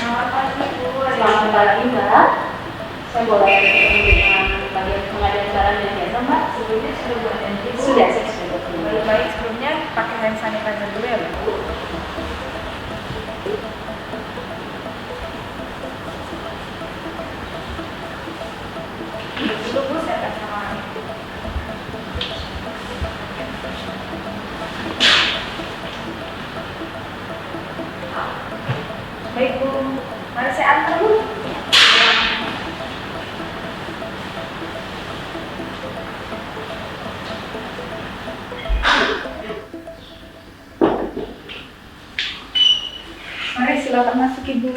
Selamat pagi, Bu. Selamat pagi, Mbak. Saya boleh ketemu dengan bagian pengadaan barang dan jasa, Mbak? Sebelumnya sudah buat janji, Bu. Sudah, saya sudah bertemu. Lebih baik sebelumnya pakai hand sanitizer dulu ya, Bu. Dulu, Bu, saya akan sama. Baik, Bu. Mari saya antar, Bu. Mari silakan masuk, Ibu.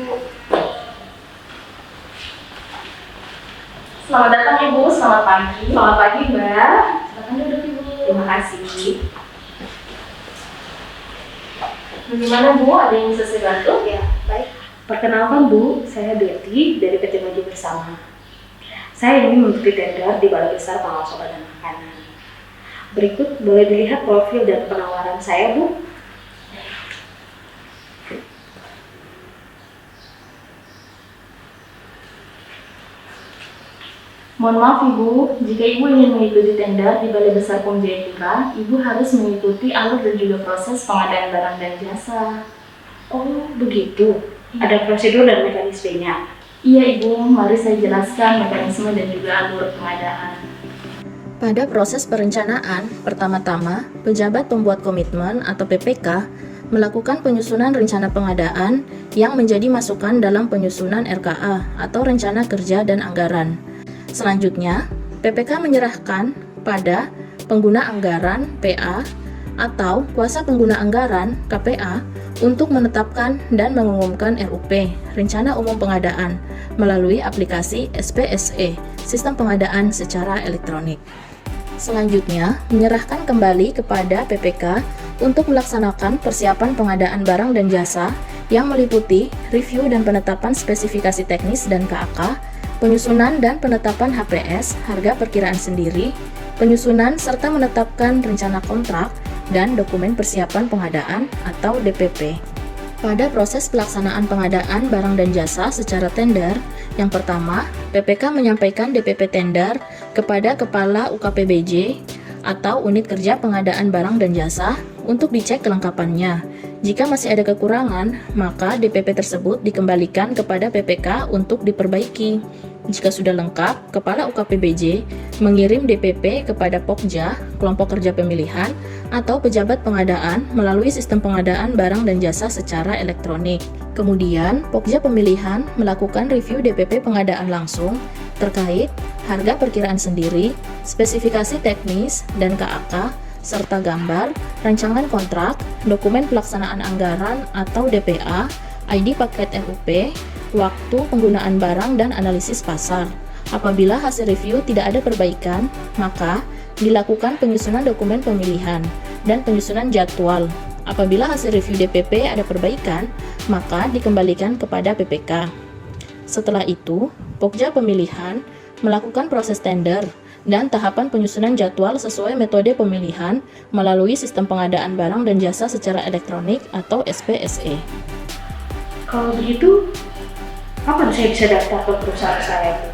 Selamat datang, Ibu. Selamat pagi. Selamat pagi, Mbak. Silakan duduk, Ibu. Terima kasih. Bagaimana, Bu? Ada yang bisa saya bantu? Ya, baik. Perkenalkan, Bu, saya Betty dari PT Maju Bersama. Saya ingin mengikuti tender di Balai Besar Pengawas Obat dan Makanan. Berikut boleh dilihat profil dan penawaran saya, Bu. Mohon maaf, Ibu, jika Ibu ingin mengikuti tender di Balai Besar POM Jayapura, Ibu harus mengikuti alur dan juga proses pengadaan barang dan jasa. Oh, begitu. Ada prosedur dan mekanismenya. Iya, Ibu, mari saya jelaskan mekanisme dan juga alur pengadaan. Pada proses perencanaan, pertama-tama, pejabat pembuat komitmen atau PPK melakukan penyusunan rencana pengadaan yang menjadi masukan dalam penyusunan RKA atau Rencana Kerja dan Anggaran. Selanjutnya, PPK menyerahkan pada pengguna anggaran PA atau kuasa pengguna anggaran KPA untuk menetapkan dan mengumumkan RUP Rencana Umum Pengadaan melalui aplikasi SPSE Sistem Pengadaan Secara Elektronik. Selanjutnya, menyerahkan kembali kepada PPK untuk melaksanakan persiapan pengadaan barang dan jasa yang meliputi review dan penetapan spesifikasi teknis dan KAK, penyusunan dan penetapan HPS, harga perkiraan sendiri, penyusunan serta menetapkan rencana kontrak, dan dokumen persiapan pengadaan atau DPP. Pada proses pelaksanaan pengadaan barang dan jasa secara tender, yang pertama, PPK menyampaikan DPP tender kepada Kepala UKPBJ atau Unit Kerja Pengadaan Barang dan Jasa untuk dicek kelengkapannya. Jika masih ada kekurangan, maka DPP tersebut dikembalikan kepada PPK untuk diperbaiki. Jika sudah lengkap, Kepala UKPBJ mengirim DPP kepada Pokja, kelompok kerja pemilihan, atau pejabat pengadaan melalui sistem pengadaan barang dan jasa secara elektronik. Kemudian, Pokja pemilihan melakukan review DPP pengadaan langsung terkait harga perkiraan sendiri, spesifikasi teknis dan KAK, serta gambar, rancangan kontrak, dokumen pelaksanaan anggaran atau DPA, ID paket RUP, waktu penggunaan barang dan analisis pasar. Apabila hasil review tidak ada perbaikan, maka dilakukan penyusunan dokumen pemilihan dan penyusunan jadwal. Apabila hasil review DPP ada perbaikan, maka dikembalikan kepada PPK. Setelah itu, Pokja pemilihan melakukan proses tender dan tahapan penyusunan jadwal sesuai metode pemilihan melalui sistem pengadaan barang dan jasa secara elektronik atau SPSE. Kalau begitu, kapan saya bisa daftar ke perusahaan saya, Bu?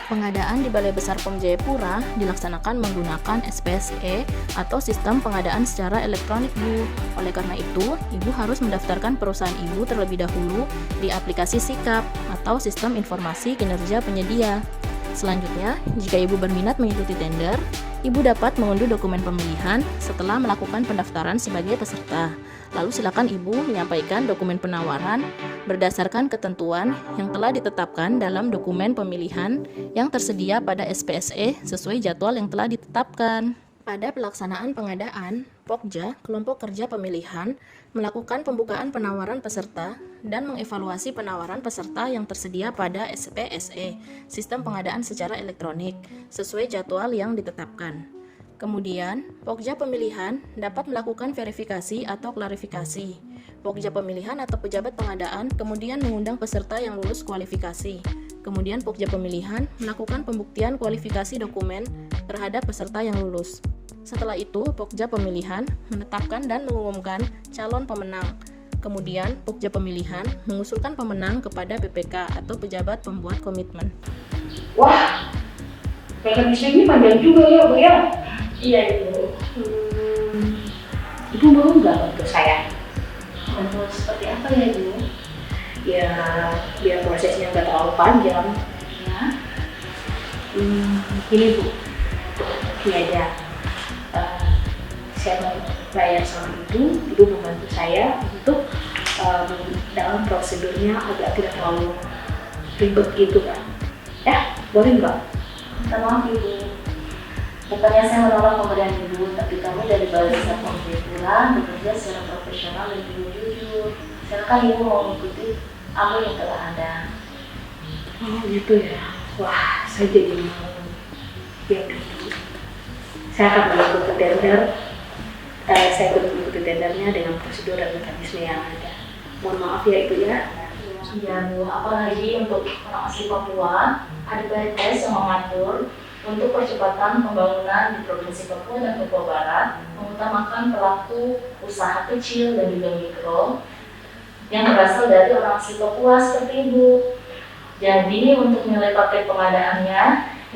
Pengadaan di Balai Besar POM Jayapura dilaksanakan menggunakan SPSE atau Sistem Pengadaan Secara Elektronik, Bu. Oleh karena itu, Ibu harus mendaftarkan perusahaan Ibu terlebih dahulu di aplikasi SIKAP atau Sistem Informasi Kinerja Penyedia. Selanjutnya, jika Ibu berminat mengikuti tender, Ibu dapat mengunduh dokumen pemilihan setelah melakukan pendaftaran sebagai peserta. Lalu silakan Ibu menyampaikan dokumen penawaran berdasarkan ketentuan yang telah ditetapkan dalam dokumen pemilihan yang tersedia pada SPSE sesuai jadwal yang telah ditetapkan. Pada pelaksanaan pengadaan, Pokja, kelompok kerja pemilihan, melakukan pembukaan penawaran peserta dan mengevaluasi penawaran peserta yang tersedia pada SPSE, Sistem Pengadaan Secara Elektronik, sesuai jadwal yang ditetapkan. Kemudian, Pokja pemilihan dapat melakukan verifikasi atau klarifikasi. Pokja pemilihan atau pejabat pengadaan kemudian mengundang peserta yang lulus kualifikasi. Kemudian Pokja pemilihan melakukan pembuktian kualifikasi dokumen terhadap peserta yang lulus. Setelah itu, Pokja pemilihan menetapkan dan mengumumkan calon pemenang. Kemudian, Pokja Pemilihan mengusulkan pemenang kepada PPK atau pejabat pembuat komitmen. Wah, mekanisme ini panjang juga ya Bu ya. Iya Ibu. Ibu mau nggak bantu saya? Bantu seperti apa ya Ibu? Ya, biar prosesnya nggak terlalu panjang. Ya. Ini Bu, ini aja. Saya mau bayar sama Ibu membantu saya untuk dalam prosedurnya agak tidak terlalu ribet gitu kan. Ya, boleh nggak? Minta maaf Ibu. Bukannya saya menolak pemberian Ibu, tapi kami dari Balai Besar Pom Jayapura bekerja secara profesional dan jujur. Silakan Ibu mau mengikuti apa yang telah ada. Oh gitu ya. Wah, saya jadi mau. Ya dulu. Saya akan mengikuti tender. Saya akan mengikuti tendernya dengan prosedur dan mekanisme yang ada. Mohon maaf ya Ibu ya. Ya Bu, apalagi untuk orang asli Papua, ada BPS yang mengatur untuk percepatan pembangunan di Provinsi Papua dan Papua Barat, mengutamakan pelaku usaha kecil dan juga mikro yang berasal dari orang asli Papua seperti Ibu. Jadi untuk nilai paket pengadaannya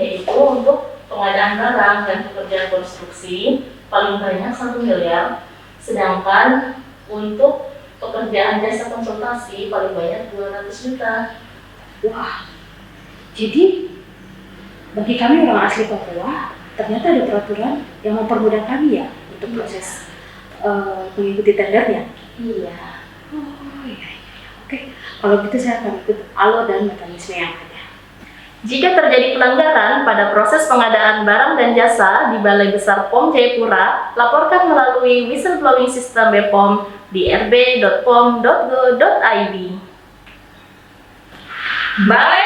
yaitu untuk pengadaan barang dan pekerjaan konstruksi paling banyak 1 miliar, sedangkan untuk pekerjaan jasa konsultasi paling banyak 200 juta. Wah, jadi bagi kami orang asli Papua, ternyata ada peraturan yang mempermudah kami ya untuk proses mengikuti tendernya. Iya. Oh iya. Oke, kalau gitu saya akan ikut alur dan mekanisme yang ada. Jika terjadi pelanggaran pada proses pengadaan barang dan jasa di Balai Besar POM Jayapura, laporkan melalui whistleblowing sistem BPOM di rb.pom.go.id. Balai